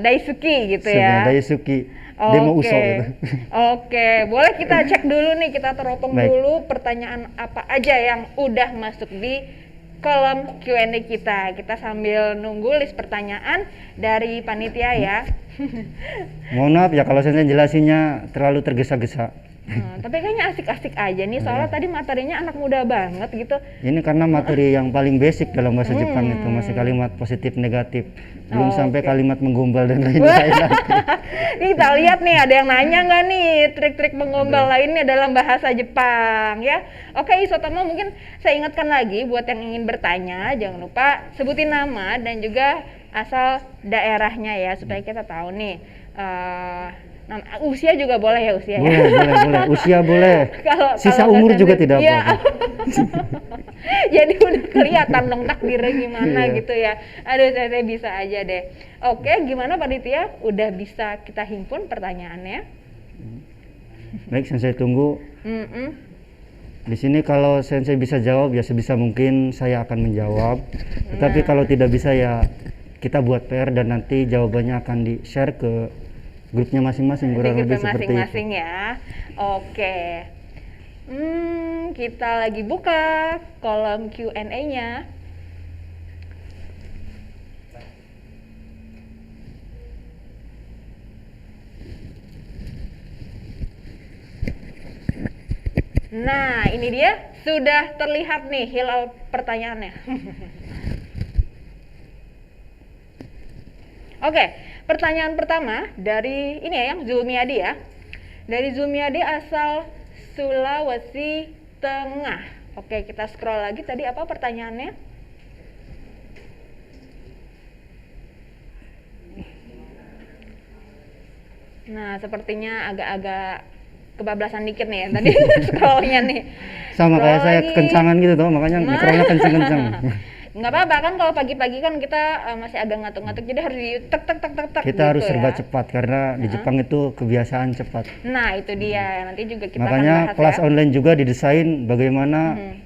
Daisuki gitu ya. Daisuki. Demo uso gitu. Oke, boleh kita cek dulu nih, kita teropong dulu pertanyaan apa aja yang udah masuk di kolom Q&A kita. Kita sambil nunggu list pertanyaan dari panitia ya. Mohon maaf ya kalau saya jelasinnya terlalu tergesa-gesa. Tapi kayaknya asik-asik aja nih, soalnya tadi materinya anak muda banget gitu. Ini karena materi yang paling basic dalam bahasa Jepang itu masih kalimat positif negatif, belum sampai kalimat menggombal dan lain-lain. Nih kita lihat nih, ada yang nanya nggak nih trik-trik menggombal lainnya dalam bahasa Jepang ya. Oke Isotomo, mungkin saya ingatkan lagi buat yang ingin bertanya, jangan lupa sebutin nama dan juga asal daerahnya ya, supaya kita tahu nih. Usia juga boleh ya, usia boleh, ya? boleh. Usia boleh. Sisa umur juga tidak apa-apa. Jadi udah kelihatan dong takdirnya gimana gitu ya. Aduh, saya bisa aja deh. Oke, gimana panitia? Udah bisa kita himpun pertanyaannya? Baik, saya tunggu. Di sini kalau sensei bisa jawab ya sebisa mungkin saya akan menjawab. Tetapi kalau tidak bisa ya kita buat PR dan nanti jawabannya akan di-share ke grupnya masing-masing, Di kurang lebih grupnya seperti itu. masing-masing ya. Oke. Kita lagi buka kolom Q&A-nya. Nah, ini dia sudah terlihat nih hilal pertanyaannya. Oke, pertanyaan pertama dari ini ya, yang Zulmiadi ya. Dari Zulmiadi asal Sulawesi Tengah. Oke, kita scroll lagi. Tadi apa pertanyaannya? Nah, sepertinya agak-agak kebablasan dikit nih ya tadi scrollnya nih. Sama kayak Scroll saya lagi. kencangan gitu tuh, makanya mikrofonnya kenceng-kenceng. Nggak apa-apa kan kalau pagi-pagi kan kita masih agak ngantuk-ngantuk, jadi harus di tek tek tek tek tek Kita harus gitu serba ya. cepat karena di Jepang itu kebiasaan cepat. Nah, itu dia. Nanti juga kita akan Makanya bahas kelas ya. online juga didesain bagaimana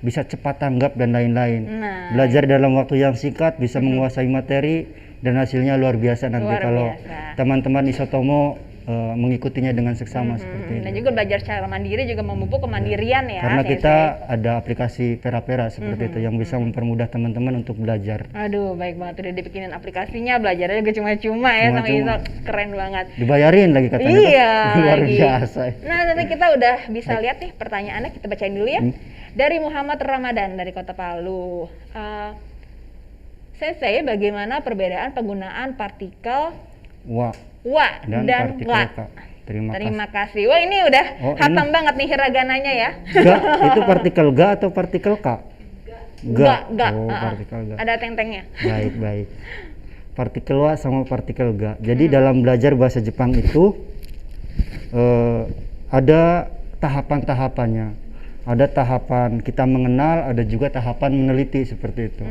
bisa cepat tanggap dan lain-lain. Nah, Belajar dalam waktu yang singkat, bisa menguasai materi dan hasilnya luar biasa nanti Luar kalau biasa. teman-teman Isotomo mengikutinya dengan seksama seperti dan itu. juga belajar secara mandiri juga memupuk kemandirian ya. Karena Sensei. kita ada aplikasi Pera-Pera seperti itu yang bisa mempermudah teman-teman untuk belajar. Aduh, baik banget udah dibikinin aplikasinya, belajarnya juga cuma-cuma ya sama Cuma-cuma. Iso. Keren banget. Dibayarin lagi katanya. Iya, Luar lagi. biasa. Nah, nanti kita udah bisa lihat nih pertanyaannya, kita bacain dulu ya. Dari Muhammad Ramadan dari Kota Palu. Sensei, bagaimana perbedaan penggunaan partikel Wah, wa dan dan partikel wa? K. Terima kasih. Terima kasih. Wah, ini udah Oh, hatam banget nih hiragananya ya. Ga, itu partikel ga atau partikel K? Ga. Oh, partikel ga. Ada teng-tengnya. Baik, baik. Partikel wa sama partikel ga. Jadi dalam belajar bahasa Jepang itu ada tahapan-tahapannya. Ada tahapan kita mengenal, ada juga tahapan meneliti seperti itu.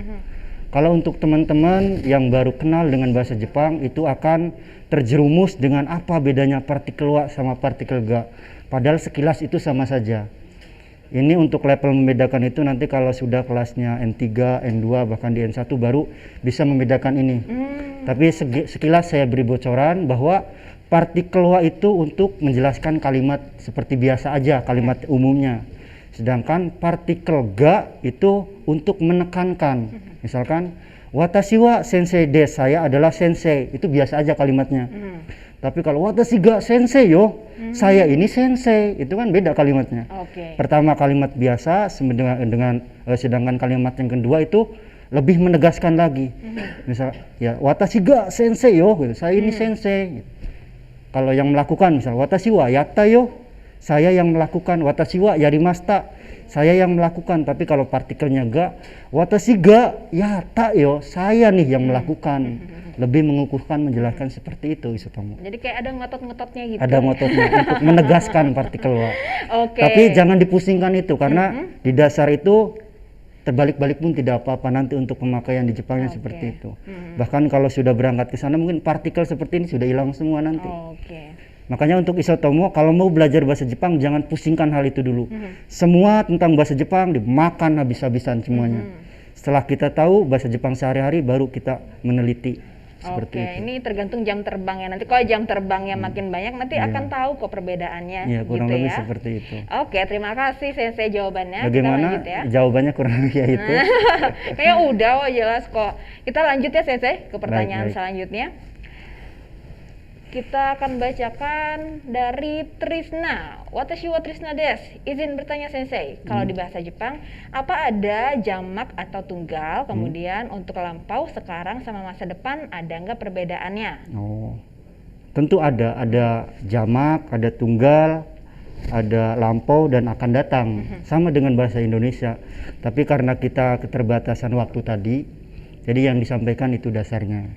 Kalau untuk teman-teman yang baru kenal dengan bahasa Jepang itu akan terjerumus dengan apa bedanya partikel wa sama partikel ga. Padahal sekilas itu sama saja. Ini untuk level membedakan itu nanti kalau sudah kelasnya N3, N2 bahkan di N1 baru bisa membedakan ini. Tapi sekilas saya beri bocoran bahwa partikel wa itu untuk menjelaskan kalimat seperti biasa aja, kalimat umumnya. Sedangkan partikel ga itu untuk menekankan. Misalkan watashi wa sensei desu, saya adalah sensei, itu biasa aja kalimatnya. Tapi kalau watashi ga sensei yo, saya ini sensei, itu kan beda kalimatnya. Oke. Pertama kalimat biasa, sedangkan kalimat yang kedua itu lebih menegaskan lagi. Misal ya watashi ga sensei yo, gitu. Saya ini sensei. Gitu. Kalau yang melakukan misal watashi wa yatta yo, saya yang melakukan. Watashi wa yarimashita, saya yang melakukan. Tapi kalau partikelnya ga, watashi ga yatta yo, saya nih yang melakukan. Lebih mengukuhkan, menjelaskan seperti itu Isotomo. Jadi kayak ada ngotot-ngototnya gitu. Ada ngototnya untuk menegaskan partikel wa. Oke. Tapi jangan dipusingkan itu karena di dasar itu terbalik-balik pun tidak apa-apa nanti untuk pemakaian di Jepangnya seperti itu. Bahkan kalau sudah berangkat ke sana mungkin partikel seperti ini sudah hilang semua nanti. Oke. Makanya untuk Isotomo kalau mau belajar bahasa Jepang jangan pusingkan hal itu dulu. Semua tentang bahasa Jepang dimakan habis-habisan semuanya. Setelah kita tahu bahasa Jepang sehari-hari baru kita meneliti. Seperti Oke, itu. ini tergantung jam terbangnya. Nanti kalau jam terbangnya makin banyak, nanti akan tahu kok perbedaannya. Ya kurang gitu lebih ya. seperti itu. Oke, terima kasih Sensei jawabannya. Bagaimana Kita lanjut ya. jawabannya kurang lebih ya itu. Kayaknya udah, jelas kok. Kita lanjut ya Sensei ke pertanyaan baik. selanjutnya. Kita akan bacakan dari Trisna. Watashi wa Trisna desu. Izin bertanya Sensei, kalau di bahasa Jepang, apa ada jamak atau tunggal? Kemudian untuk lampau sekarang sama masa depan ada nggak perbedaannya? Oh, tentu ada jamak, ada tunggal, ada lampau dan akan datang. Sama dengan bahasa Indonesia. Tapi karena kita keterbatasan waktu tadi, jadi yang disampaikan itu dasarnya.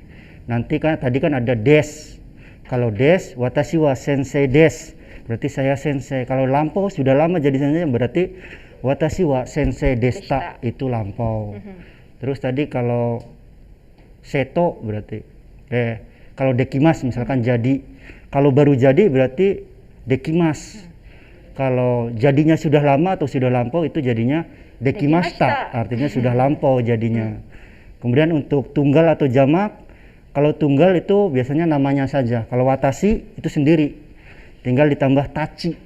Nanti kan tadi kan ada des. Kalau des, watashi wa sensei des, berarti saya sensei. Kalau lampau sudah lama jadi sensei, berarti watashi wa sensei desta, itu lampau. Terus tadi kalau seto berarti, kalau dekimas misalkan jadi. Kalau baru jadi berarti dekimas. Kalau jadinya sudah lama atau sudah lampau itu jadinya dekimasta, artinya sudah lampau jadinya. Kemudian untuk tunggal atau jamak, kalau tunggal itu biasanya namanya saja. Kalau watashi itu sendiri, tinggal ditambah tachi.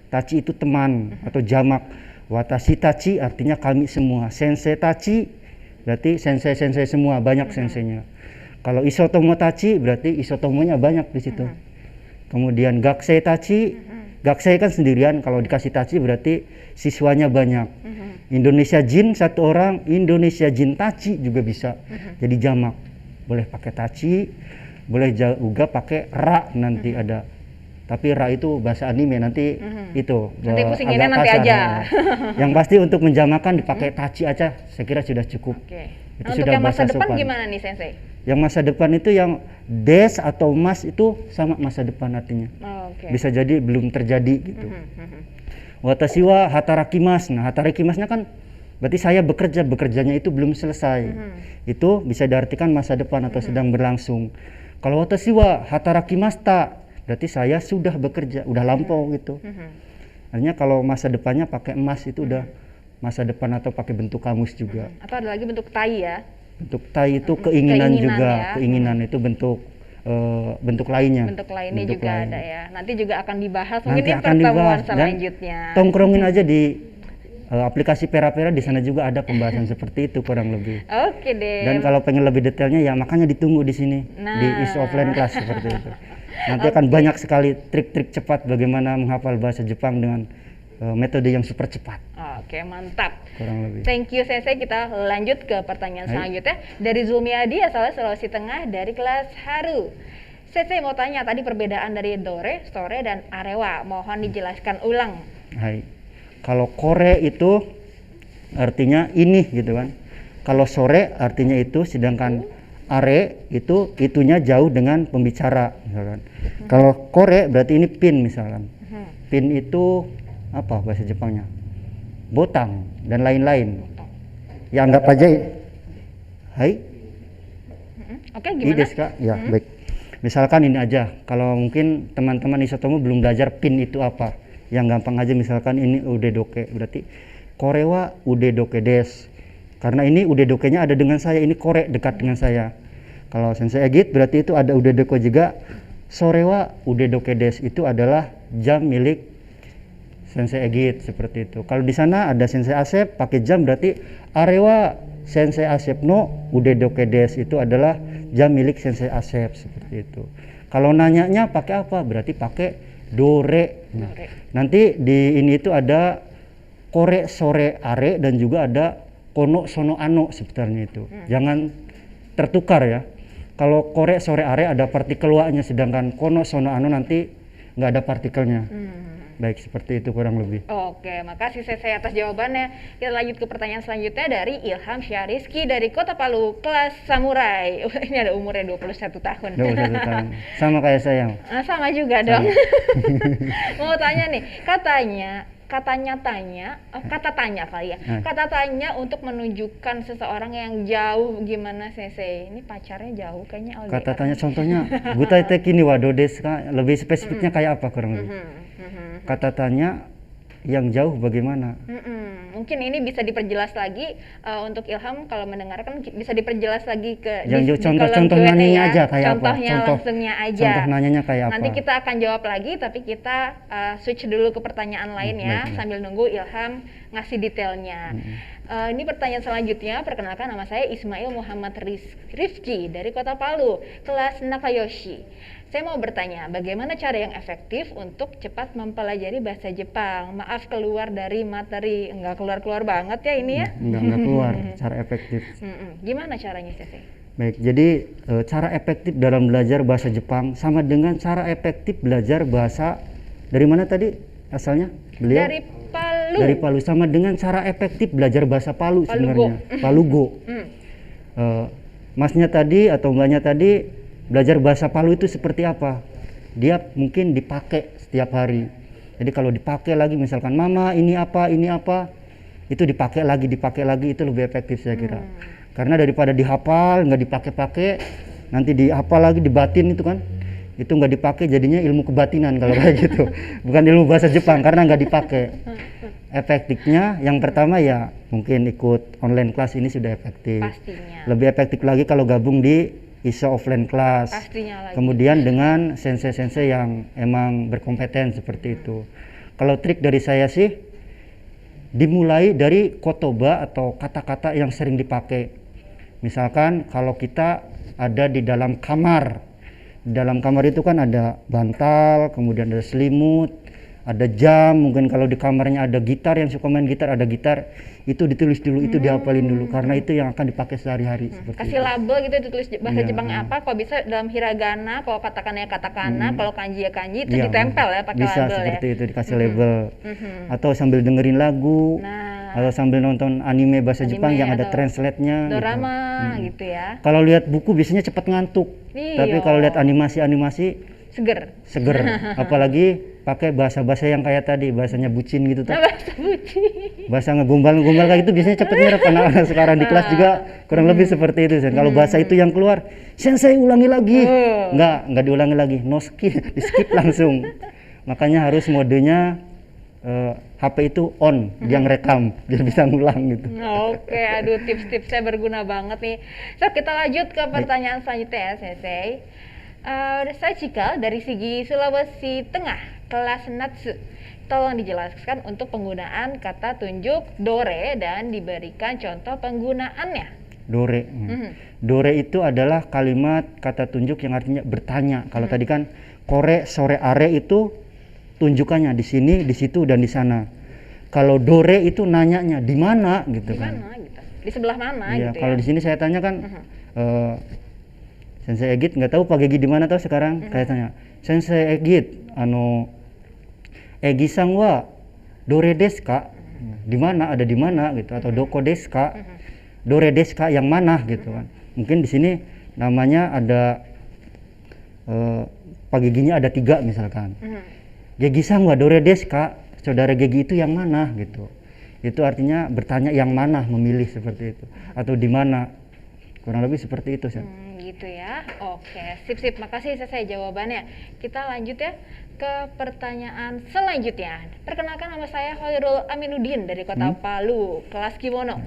Tachi itu teman atau jamak. Watashi tachi artinya kami semua. Sensei tachi berarti sensei-sensei semua, banyak senseinya. Kalau isotomo tachi berarti isotomonya banyak di situ. Kemudian gakusei tachi, gakusei kan sendirian, kalau dikasih tachi berarti siswanya banyak. Indonesia Jin satu orang, Indonesia Jin tachi juga bisa. Jadi jamak. Boleh pakai tachi, boleh juga pakai ra nanti ada. Tapi ra itu bahasa anime nanti itu. Nanti pusinginnya nanti kasar, aja. Yang pasti untuk menjamakan dipakai tachi aja, saya kira sudah cukup. Itu Untuk sudah yang masa bahasa depan sopan. gimana nih Sensei? Yang masa depan itu yang des atau mas itu sama masa depan artinya. Bisa jadi belum terjadi gitu. Watashi wa hatarakimasu. Nah, hatarakimasnya kan berarti saya bekerja, bekerjanya itu belum selesai. Itu bisa diartikan masa depan atau sedang berlangsung. Kalau watashi wa hatarakimashita, berarti saya sudah bekerja, udah lampau gitu. Artinya kalau masa depannya pakai emas itu udah masa depan atau pakai bentuk kamus juga. Atau ada lagi bentuk tai ya? Bentuk tai itu keinginan juga, ya? Keinginan itu bentuk lainnya. Bentuk lainnya bentuk juga lain. ada ya. Nanti juga akan dibahas Nanti mungkin di akan pertemuan dibahas. selanjutnya. Dan tongkrongin aja di aplikasi Pera-Pera, di sana juga ada pembahasan seperti itu kurang lebih. Oke deh. Dan kalau pengen lebih detailnya ya makanya ditunggu di sini di ISO offline class seperti itu. Nanti akan banyak sekali trik-trik cepat bagaimana menghafal bahasa Jepang dengan metode yang super cepat. Oke, mantap. Kurang lebih. Thank you Sensei. Kita lanjut ke pertanyaan selanjutnya dari Zulmiadi asalnya Sulawesi Tengah dari kelas Haru. Sensei mau tanya tadi perbedaan dari dore, sore dan arewa. Mohon dijelaskan ulang. Hai. Kalau kore itu artinya ini gitu kan. Kalau sore artinya itu, sedangkan are itu itunya jauh dengan pembicara misalkan. Kalau kore berarti ini pin misalkan. Pin itu apa bahasa Jepangnya? Botang dan lain-lain. Ya anggap aja. Hai. Oke, gimana? Ya, baik. Misalkan ini aja. Kalau mungkin teman-teman isotomo belum belajar pin itu apa. Yang gampang aja misalkan ini udedoke, berarti kore wa udedoke des. Karena ini udedoke-nya ada dengan saya, ini kore dekat dengan saya. Kalau Sensei Egit berarti itu ada udedoke juga. Sore wa udedoke des itu adalah jam milik Sensei Egit seperti itu. Kalau di sana ada Sensei Asep pakai jam, berarti arewa Sensei Asep no udedoke des itu adalah jam milik Sensei Asep seperti itu. Kalau nanyanya pakai apa? Berarti pakai dore. Nah, nanti di ini itu ada kore sore are dan juga ada kono sono ano sebenarnya itu. Jangan tertukar ya. Kalau kore sore are ada partikel wa-nya, sedangkan kono sono ano nanti nggak ada partikelnya. Baik, seperti itu kurang lebih. Oke, makasih Sensei atas jawabannya. Kita lanjut ke pertanyaan selanjutnya dari Ilham Syahrizky dari Kota Palu, kelas Samurai. Ini ada umurnya 21 tahun. 21 tahun. Sama kayak saya. Sama juga dong. Mau tanya nih, kata tanya kali ya. Kata tanya untuk menunjukkan seseorang yang jauh gimana Sensei? Ini pacarnya jauh kayaknya. Kata tanya contohnya, gutai-teki ni wa do desu ka? Lebih spesifiknya kayak apa kurang lebih? Kata tanya yang jauh bagaimana? Mungkin ini bisa diperjelas lagi untuk Ilham kalau mendengarkan, bisa diperjelas lagi ke yang contoh nanyanya aja kayak contohnya apa? Langsungnya aja. Contoh nanyanya kayak apa? Nanti kita akan jawab lagi, tapi kita switch dulu ke pertanyaan lain ya, sambil nunggu Ilham ngasih detailnya. Ini pertanyaan selanjutnya. Perkenalkan, nama saya Ismail Muhammad Rifki dari Kota Palu, kelas Nakayoshi. Saya mau bertanya, bagaimana cara yang efektif untuk cepat mempelajari bahasa Jepang? Maaf keluar dari materi, nggak keluar-keluar banget ya ini ya? Nggak keluar, cara efektif. Gimana caranya Sensei? Baik, jadi cara efektif dalam belajar bahasa Jepang sama dengan cara efektif belajar bahasa dari mana tadi asalnya? Beliau? Dari Palu. Dari Palu, sama dengan cara efektif belajar bahasa Palu sebenarnya. Palugo. Masnya tadi atau mbaknya tadi belajar bahasa Palu itu seperti apa? Dia mungkin dipakai setiap hari. Jadi kalau dipakai lagi misalkan mama ini apa, itu dipakai lagi itu lebih efektif saya kira. Karena daripada dihafal nggak dipakai-pakai, nanti dihafal lagi di batin itu kan, itu nggak dipakai jadinya ilmu kebatinan kalau kayak gitu. Bukan ilmu bahasa Jepang karena nggak dipakai. Efektifnya yang pertama ya mungkin ikut online class ini sudah efektif. Pastinya. Lebih efektif lagi kalau gabung di ISO offline class. Pastinya lagi. Kemudian dengan sensei-sensei yang emang berkompeten seperti itu. Kalau trik dari saya sih dimulai dari kotoba atau kata-kata yang sering dipakai. Misalkan kalau kita ada di dalam kamar. Di dalam kamar itu kan ada bantal, kemudian ada selimut, ada jam, mungkin kalau di kamarnya ada gitar, yang suka main gitar ada gitar, itu ditulis dulu, itu dihafalin dulu karena itu yang akan dipakai sehari-hari seperti Kasih itu. label gitu ditulis bahasa Iya, Jepangnya apa, kalau bisa dalam hiragana, kalau katakana ya katakana, kalau kanji ya kanji, itu Iya, ditempel ya pakai bisa label seperti ya. itu dikasih label. Atau sambil dengerin lagu, Nah, atau sambil nonton anime bahasa Anime Jepang yang ada atau translate-nya gitu. dorama gitu ya. Kalau lihat buku biasanya cepat ngantuk. Iya. Tapi kalau lihat animasi-animasi Seger. seger. Apalagi pakai bahasa-bahasa yang kayak tadi, bahasanya bucin gitu tuh. Nah, bahasa buci. Bahasa ngegombal-ngegombal kayak gitu biasanya cepet nyerap. Anak sekarang di kelas juga kurang lebih seperti itu. Kalau bahasa itu yang keluar, sensei ulangi lagi. Enggak diulangi lagi, no skip, di skip langsung. Makanya harus modenya HP itu on, dia ngerekam biar bisa ngulang gitu. Oke, aduh tips-tipsnya berguna banget nih. So, kita lanjut ke pertanyaan selanjutnya ya, Sensei. Saya Cikal dari segi Sulawesi Tengah, kelas Natsu. Tolong dijelaskan untuk penggunaan kata tunjuk dore dan diberikan contoh penggunaannya. Dore. Dore itu adalah kalimat kata tunjuk yang artinya bertanya. Kalau tadi kan kore, sore, are itu tunjukannya di sini, di situ dan di sana. Kalau dore itu nanyanya di mana gitu Di kan. mana gitu? Di sebelah mana Iya, gitu kalau ya? di sini saya tanya kan Sensei Egit nggak tahu Pak Gegi di mana tahu sekarang. Saya tanya, Sensei Egit, Egi-san wa dore desu ka? Di mana? Ada di mana gitu atau doko desu ka? Dore desu ka yang mana gitu kan. Mungkin di sini namanya ada Pak Geginya ada 3 misalkan. Gegi-san wa dore desu ka? Saudara Gegi itu yang mana gitu. Itu artinya bertanya yang mana, memilih seperti itu atau di mana. Kurang lebih seperti itu sih. Gitu ya. Oke, sip. Makasih saya jawabannya. Kita lanjut ya ke pertanyaan selanjutnya. Perkenalkan, nama saya Hoirul Aminuddin dari Kota Palu, kelas kimono.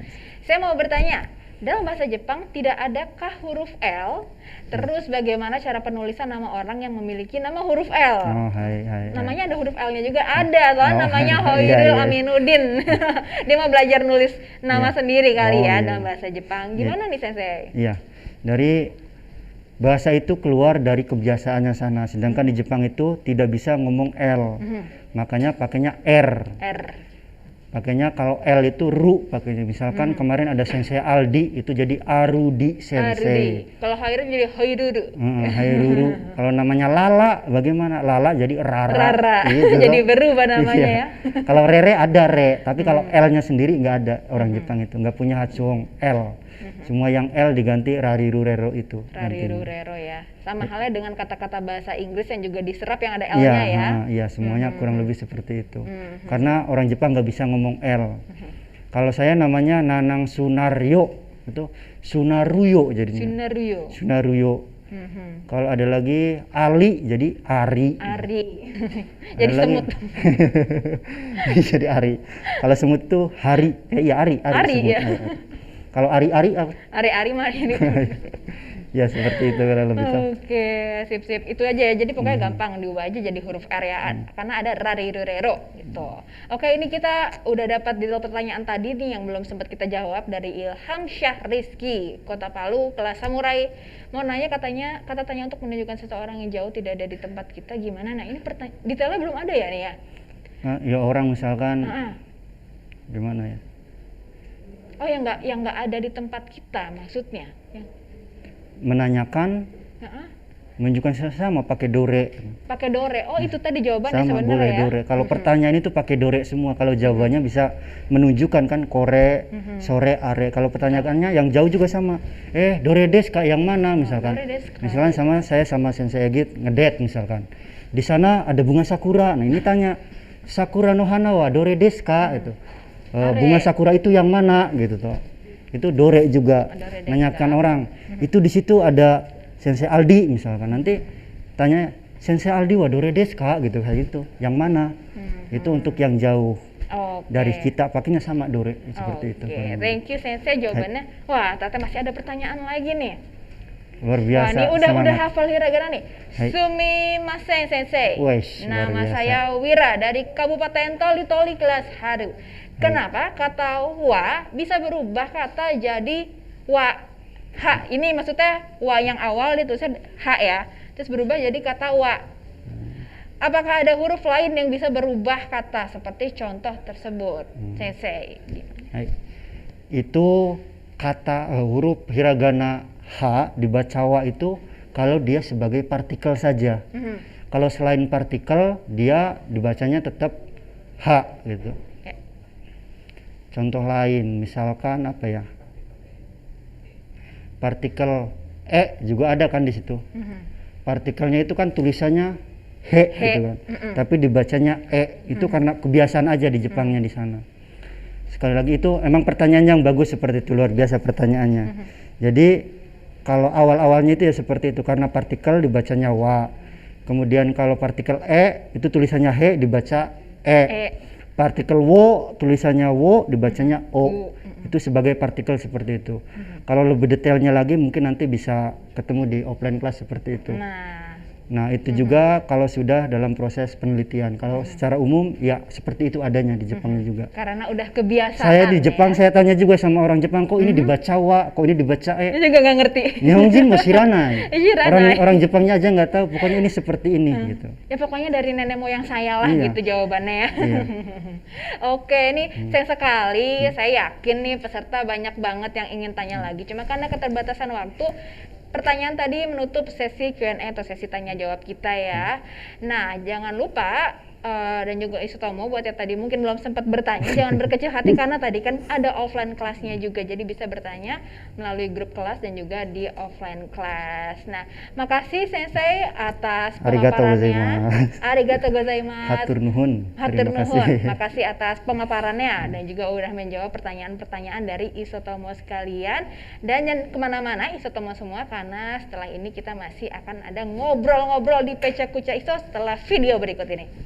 Saya mau bertanya, dalam bahasa Jepang tidak ada kah huruf L? Terus bagaimana cara penulisan nama orang yang memiliki nama huruf L? Oh, hai. Namanya ada huruf L-nya juga ada, soalnya namanya Iya, Hoirul iya. Aminuddin. Dia mau belajar nulis nama Iya. sendiri kali Oh, ya iya. dalam bahasa Jepang. Gimana nih Sensei? Iya, dari bahasa itu keluar dari kebiasaannya sana. Sedangkan di Jepang itu tidak bisa ngomong L, makanya pakainya R. R. Pakainya kalau L itu ru pakainya. Misalkan kemarin ada Sensei Aldi itu jadi Arudi Sensei. Ardi. Kalau Hoirul jadi Hoiruru. Hairuru. Kalau namanya Lala bagaimana? Lala jadi Rara. Rara. Gitu. Jadi berubah namanya Iya. ya. Kalau Rere ada Re, tapi kalau L-nya sendiri nggak ada. Orang Jepang itu nggak punya hatsuong L. Semua yang L diganti Rariru Rero itu. Rariru Rero ya. Sama halnya dengan kata-kata bahasa Inggris yang juga diserap yang ada Iya, L-nya ya. iya semuanya kurang lebih seperti itu. Karena orang Jepang nggak bisa ngomong L. Kalau saya namanya Nanang Sunaryo, itu Sunaruyo jadinya. Sunaruyo. Sunaruyo. Kalau ada lagi Ali jadi Ari. Ari. Ada Jadi lagi- semut. jadi Ari. Kalau semut tuh Hari. Iya Ari. Ari, semut. ya. Ari. Kalau Ari apa? Ari mari ini. Ya seperti itu kurang lebih. Oke, sip. Itu aja ya. Jadi pokoknya gampang diubah aja jadi huruf R ya. Karena ada Rariru Rero gitu. Oke, ini kita udah dapat detail pertanyaan tadi nih yang belum sempat kita jawab dari Ilham Syah Rizky, Kota Palu, kelas Samurai. Mau nanya katanya kata tanya untuk menunjukkan seseorang yang jauh tidak ada di tempat kita gimana? Nah, ini detailnya belum ada ya nih ya. Nah, ya orang misalkan Heeh. gimana ya? Oh, yang nggak ada di tempat kita maksudnya. Menanyakan, Heeh. menunjukkan sama pakai dore. Pakai dore. Oh, itu tadi jawabannya Sama sebenarnya boleh ya. dore. Kalau pertanyaan itu pakai dore semua. Kalau jawabannya bisa menunjukkan kan kore, sore, are. Kalau pertanyaannya yang jauh juga sama. Dore desu ka yang mana misalkan. Dore desu ka. Misalkan saya sama Sensei Egit ngedate misalkan. Di sana ada bunga sakura. Nah, ini tanya sakura no hana wa dore desu ka gitu. Bunga sakura itu yang mana gitu toh. Itu dore juga Dore desu menanyakan orang. Itu di situ ada Sensei Aldi misalkan. Nanti tanya Sensei Aldi wa dore desu ka gitu kayak gitu. Yang mana? Itu untuk yang jauh. Dari kita pakainya sama dore seperti itu. Thank you Sensei jawabannya. Wah, Tata masih ada pertanyaan lagi nih. Luar biasa. Wah, ini udah hafal hiragana nih. Sumimasen Sensei. Nama saya Wira dari Kabupaten Toli kelas Haru. Kenapa kata wa bisa berubah kata jadi wa ha? Ini maksudnya wa yang awal ditulisnya ha ya. Terus berubah jadi kata wa. Apakah ada huruf lain yang bisa berubah kata seperti contoh tersebut, Sensei? Itu kata huruf hiragana ha dibaca wa itu kalau dia sebagai partikel saja. Kalau selain partikel dia dibacanya tetap ha gitu. Contoh lain misalkan apa ya? Partikel juga ada kan di situ. Partikelnya itu kan tulisannya he gitu kan. Tapi dibacanya itu karena kebiasaan aja di Jepangnya di sana. Sekali lagi itu emang pertanyaan yang bagus seperti itu, luar biasa pertanyaannya. Jadi kalau awal-awalnya itu ya seperti itu karena partikel dibacanya wa. Kemudian kalau partikel itu tulisannya he dibaca partikel wo tulisannya wo dibacanya o. Itu sebagai partikel seperti itu. Kalau lebih detailnya lagi mungkin nanti bisa ketemu di offline class seperti itu. Nah itu juga kalau sudah dalam proses penelitian. Kalau secara umum ya seperti itu adanya di Jepang juga. Karena udah kebiasaan. Saya di Jepang saya tanya juga sama orang Jepang, kok ini dibaca wa, kok ini dibaca Dia juga nggak ngerti. Nyongjin mo shiranai. Orang Jepangnya aja nggak tahu, pokoknya ini seperti ini gitu. Ya pokoknya dari nenek moyang saya lah gitu jawabannya ya. Oke, ini sayang sekali. Saya yakin nih peserta banyak banget yang ingin tanya lagi. Cuma karena keterbatasan waktu, pertanyaan tadi menutup sesi Q&A atau sesi tanya jawab kita ya. Nah, jangan lupa dan juga Isotomo buat yang tadi mungkin belum sempat bertanya, jangan berkecil hati karena tadi kan ada offline kelasnya juga, jadi bisa bertanya melalui grup kelas dan juga di offline kelas. Nah, makasih Sensei atas pemaparannya. Arigatou gozaimasu. Hatur nuhun. Hatur nuhun. Makasih atas pemaparannya dan juga udah menjawab pertanyaan-pertanyaan dari Isotomo sekalian. Dan jangan kemana-mana Isotomo semua karena setelah ini kita masih akan ada ngobrol-ngobrol di Pecha Kucha Iso setelah video berikut ini.